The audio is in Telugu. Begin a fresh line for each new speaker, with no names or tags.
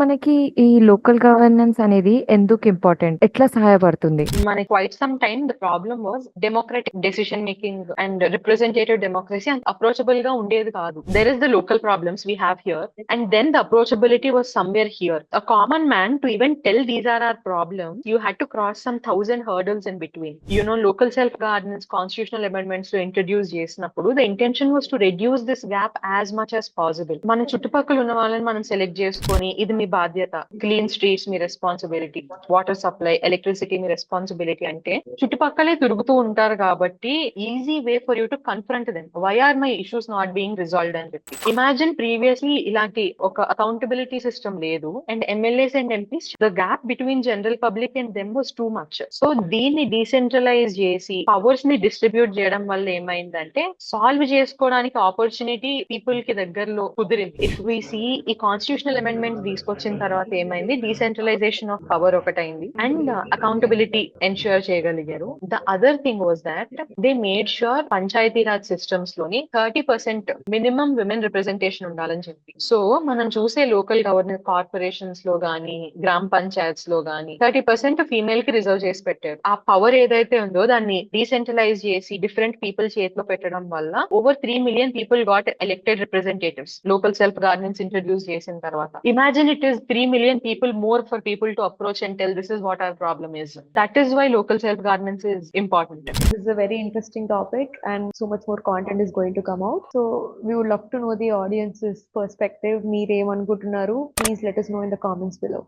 మనకి ఈ లోకల్ గవర్నెన్స్ అనేది ఎందుకు ఇంపార్టెంట్? ఎట్లా సహాయపడుతుంది?
మనకి quite some time the problem was democratic decision making and representative democracy and approachable గా ఉండేది కాదు. There is the local problems we have here and then the approachability was somewhere here. A common man to even tell these are our problems, you had to cross some 1,000 hurdles in between. Local self governance constitutional amendments to introduce చేసినప్పుడు the intention was to reduce this gap as much as possible. మన చుట్టుపక్కల ఉన్న వాళ్ళని మనం సెలెక్ట్ చేసుకొని ఇది మీ బాధ్యత, క్లీన్ స్ట్రీట్స్ మీ రెస్పాన్సిబిలిటీ, వాటర్ సప్లై, ఎలక్ట్రిసిటీ మీ రెస్పాన్సిబిలిటీ అంటే చుట్టుపక్కలే తిరుగుతూ ఉంటారు కాబట్టి easy way for you to confront them. Why are my issues not being resolved అని చెప్పి. ఇమాజిన్ ప్రీవియస్లీ ఇలాంటి ఒక అకౌంటబిలిటీ సిస్టమ్ లేదు and MLAs and MPs the gap between general public and them was too much. So దీన్ని డీసెంట్రలైజ్ చేసి పవర్స్ ని డిస్ట్రిబ్యూట్ చేయడం వల్ల ఏమైందంటే సాల్వ్ చేసుకోవడానికి ఆపర్చునిటీ పీపుల్ కి దగ్గరలో కుదిరింది. ఇఫ్ వి సీ ఈ కాన్స్టిట్యూషనల్ అమెండ్మెంట్స్ తీసుకొచ్చిన తర్వాత ఏమైంది, decentralisation of power ఒకటైంది and accountability ensure చేయగలిగారు. The other thing was that they made sure Panchayati Raj systems లోని 30% మినిమం విమెన్ రిప్రజెంటేషన్ ఉండాలని చెప్పి. సో మనం చూసే లోకల్ గవర్నెన్స్ కార్పొరేషన్స్ లో గానీ గ్రామ పంచాయత్స్ లో గానీ 30% ఫీమేల్ కి రిజర్వ్ చేసి పెట్టారు. ఆ పవర్ ఏదైతే ఉందో దాన్ని డీసెంట్రలైజ్ చేసి డిఫరెంట్ పీపుల్ చేతిలో పెట్టడం వల్ల over 3 million people got elected representatives local self governance introduce చేసిన తర్వాత. Imagine it is 3 million people more for people to approach and tell this is what our problem is. That is why local self governance is important.
This is a very interesting topic and so much more content is going to come out. So we would love to know the audience's perspective. Meeremanuntunnaru? Please let us know in the comments below.